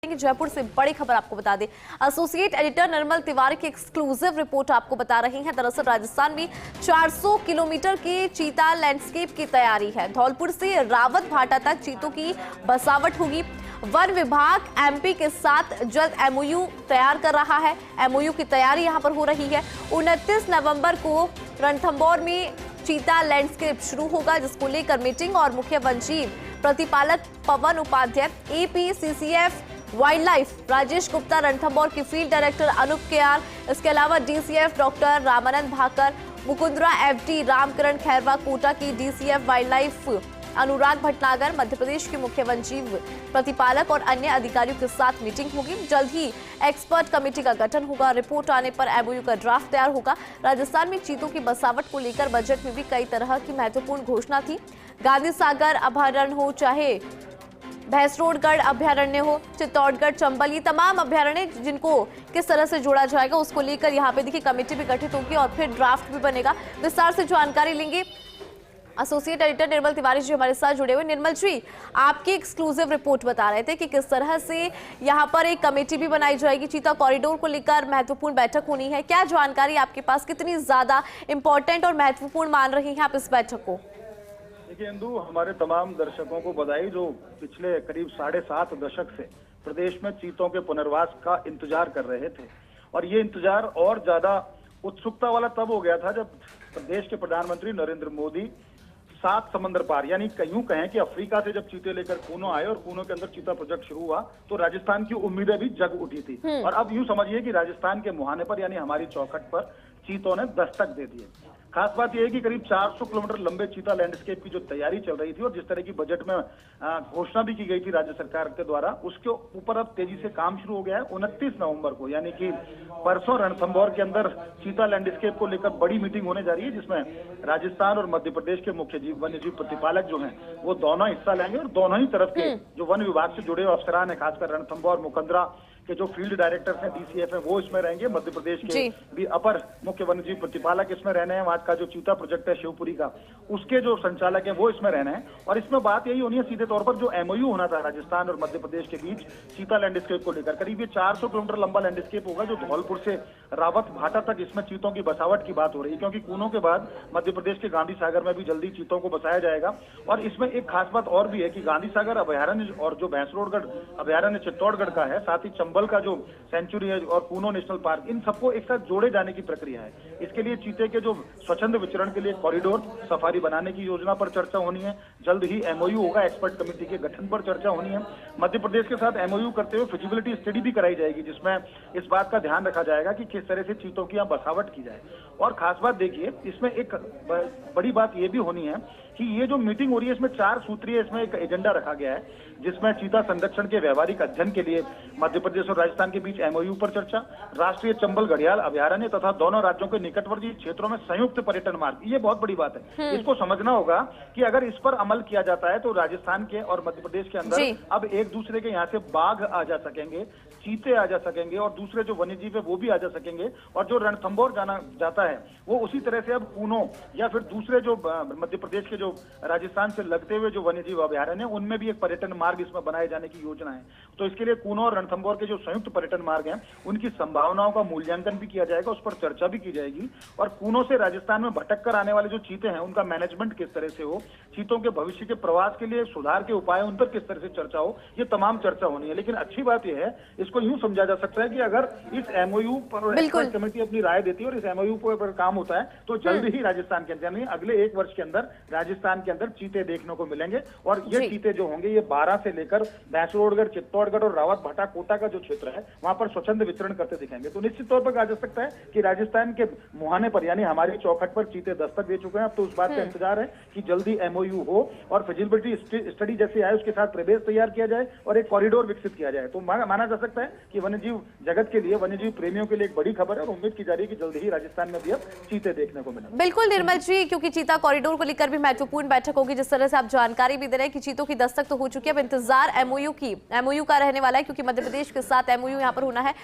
जयपुर से बड़ी खबर आपको बता दें। एसोसिएट एडिटर निर्मल तिवारी की एक्सक्लूसिव रिपोर्ट आपको बता रही हैं। दरअसल राजस्थान में 400 किलोमीटर के चीता लैंडस्केप की तैयारी है। धौलपुर से रावत भाटा तक चीतों की बसावट होगी। वन विभाग एमपी के साथ जल्द एमओयू तैयार कर रहा है। एमओयू की तैयारी यहां पर हो रही है। 29 नवंबर को रणथंभौर में चीता लैंडस्केप शुरू होगा, जिसको लेकर मीटिंग और मुख्य वनजीव प्रतिपालक Pawan Upadhyay, APCCF wildlife Rajesh Gupta, Ranthambore की फील्ड डायरेक्टर अनूप केआर, इसके अलावा DCF doctor Ramanand Bhakar, Mukundra FD Ramkaran Khairwa, Kota की DCF wildlife Anurag Bhatnagar, Madhya Pradesh के मुख्य वनजीव प्रतिपालक और अन्य अधिकारियों के साथ मीटिंग होगी। जल्द ही एक्सपर्ट कमेटी का गठन होगा। रिपोर्ट आने पर एमओयू का ड्राफ्ट तैयार होगा। राजस्थान में चीतों की बसावट को लेकर बजट में भी कई तरह की महत्वपूर्ण घोषणा थी। गांधी सागर अभयारण्य हो, चाहे भैंसरोडगढ़ अभयारण्य हो, चित्तौड़गढ़, चंबल, ये तमाम अभयारण्य जिनको किस तरह से जोड़ा जाएगा उसको लेकर यहाँ पे देखिए कमेटी भी गठित होगी और फिर ड्राफ्ट भी बनेगा। विस्तार से जानकारी लेंगे एसोसिएट एडिटर निर्मल तिवारी जी हमारे साथ जुड़े हुए। निर्मल जी, आपकी एक्सक्लूसिव रिपोर्ट बता रहे थे कि किस तरह से यहाँ पर एक कमेटी भी बनाई जाएगी। चीता कॉरिडोर को लेकर महत्वपूर्ण बैठक होनी है। क्या जानकारी आपके पास, कितनी ज्यादा इंपॉर्टेंट और महत्वपूर्ण मान रही हैं आप इस बैठक को? देखिए इंदु, हमारे तमाम दर्शकों को बधाई जो पिछले करीब 7.5 दशक से प्रदेश में चीतों के पुनर्वास का इंतजार कर रहे थे, और ये इंतजार और ज्यादा उत्सुकता वाला तब हो गया था जब प्रदेश के प्रधानमंत्री नरेंद्र मोदी 7 समंदर पार, यानी यूं कहें कि अफ्रीका से जब चीते लेकर कूनो आए और कूनो के अंदर चीता प्रोजेक्ट शुरू हुआ तो राजस्थान की उम्मीदें भी जग उठी थी। और अब यूं समझिए कि राजस्थान के मुहाने पर यानी हमारी चौखट पर चीतों ने दस्तक दे दी है। खास बात यह है कि करीब 400 किलोमीटर लंबे चीता लैंडस्केप की जो तैयारी चल रही थी और जिस तरह की बजट में घोषणा भी की गई थी राज्य सरकार के द्वारा, उसके ऊपर अब तेजी से काम शुरू हो गया है। 29 नवंबर को यानी कि परसों रणथंभौर के अंदर चीता लैंडस्केप को लेकर बड़ी मीटिंग होने जा रही है, जिसमें राजस्थान और मध्य प्रदेश के मुख्य वन्य जीव प्रतिपालक जो हैं वो दोनों हिस्सा लेंगे। और दोनों ही तरफ के जो वन विभाग से जुड़े अफसरान है, खासकर रणथंभौर मुकुंदरा के जो फील्ड डायरेक्टर्स हैं, डीसीएफ हैं, वो इसमें रहेंगे। मध्य प्रदेश के भी अपर मुख्य वन्यजीव प्रतिपालक इसमें रहने हैं। वहां का जो चीता प्रोजेक्ट है शिवपुरी का, उसके जो संचालक हैं वो इसमें रहने हैं। और इसमें बात यही होनी है सीधे तौर पर जो एमओयू होना था राजस्थान और मध्य प्रदेश के बीच चीता लैंडस्केप को लेकर, करीब ये 400 किलोमीटर लंबा लैंडस्केप होगा जो धौलपुर से रावत भाटा तक इसमें चीतों की बसावट की बात हो रही है, क्योंकि कूनो के बाद मध्य प्रदेश के गांधी सागर में भी जल्दी चीतों को बसाया जाएगा। और इसमें एक खास बात और भी है कि गांधी सागर अभयारण्य और जो भैंसरोडगढ़ अभयारण्य चित्तौड़गढ़ का है, साथ ही चंबल का जो सेंचुरी है और कूनो नेशनल पार्क, इन सबको एक साथ जोड़े जाने की प्रक्रिया है। इसके लिए चीते के जो स्वच्छंद विचरण के लिए कॉरिडोर सफारी बनाने की योजना पर चर्चा होनी है। जल्द ही एमओयू होगा, एक्सपर्ट कमेटी के गठन पर चर्चा होनी है। मध्य प्रदेश के साथ एमओयू करते हुए फिजिबिलिटी स्टडी भी कराई जाएगी, जिसमें इस बात का ध्यान रखा जाएगा कि किस तरह से चीतों की यहाँ बसावट की जाए। और खास बात देखिए, इसमें एक बड़ी बात यह भी होनी है कि ये जो मीटिंग हो रही है इसमें 4 सूत्रीय इसमें एक एजेंडा रखा गया है, जिसमें चीता संरक्षण के व्यवहारिक अध्ययन के लिए मध्य प्रदेश और राजस्थान के बीच एमओयू पर चर्चा, राष्ट्रीय चंबल घड़ियाल अभयारण्य तथा दोनों राज्यों के निकटवर्ती क्षेत्रों में संयुक्त पर्यटन मार्ग, ये बहुत बड़ी बात है। इसको समझना होगा कि अगर इस पर अमल किया जाता है तो राजस्थान के और मध्य प्रदेश के अंदर अब एक दूसरे के यहाँ से बाघ आ जा सकेंगे, चीते आ जा सकेंगे और दूसरे जो वन्यजीव है वो भी आ जा सकेंगे। और जो रणथंभौर जाता है वो उसी तरह से अब कूनो या फिर दूसरे जो मध्य प्रदेश के जो राजस्थान से लगते हुए जो वन्यजीव अभयारण्य है उनमें भी एक पर्यटन मार्ग इसमें बनाए जाने की योजना है। तो इसके लिए कूनो और रणथंभौर के जो संयुक्त पर्यटन मार्ग हैं उनकी संभावनाओं का मूल्यांकन भी किया जाएगा, उस पर चर्चा भी की जाएगी। और कूनो से राजस्थान में भटक कर आने वाले जो चीते हैं उनका मैनेजमेंट किस तरह से हो, चीतों के भविष्य के प्रवास के लिए सुधार के उपाय उन पर किस तरह से चर्चा हो, ये तमाम चर्चा होनी है। लेकिन अच्छी बात यह है, इसको यूं समझा जा सकता है कि अगर इस एमओयू पर एक्सपर्ट कमेटी अपनी राय देती है और इस एमओयू पर काम होता है तो जल्द ही राजस्थान के अंदर, अगले 1 वर्ष के अंदर राजस्थान के अंदर चीते देखने को मिलेंगे। और ये चीते जो होंगे ये 12 से लेकर भैंसरोडगढ़, चित्तौड़गढ़ और रावत भाटा कोटा का जो क्षेत्र है वहां पर स्वच्छंद विचरण करते दिखेंगे। तो निश्चित तौर पर कहा जा सकता है कि राजस्थान के मुहाने पर यानी हमारी चौखट पर चीते दस्तक दे चुके हैं। अब तो उस बात का इंतजार है कि जल्दी एमओयू हो और फिजिबिलिटी स्टडी जैसे आए उसके साथ प्रदेश तैयार किया जाए और एक कॉरिडोर विकसित किया जाए। तो माना जा सकता है कि वन्यजीव जगत के लिए, वन्यजीव प्रेमियों के लिए एक बड़ी खबर है और उम्मीद की जा रही है कि जल्द ही राजस्थान में भी अब चीते देखने को मिलेंगे। बिल्कुल निर्मल जी, क्योंकि चीता कॉरिडोर को लेकर भी महत्वपूर्ण बैठक होगी। जिस तरह से आप जानकारी भी दे रहे हैं कि चीतों की दस्तक तो हो चुकी है, अब इंतजार एमओयू का रहने वाला है, क्योंकि मध्य प्रदेश के साथ एमओयू यहाँ पर होना है।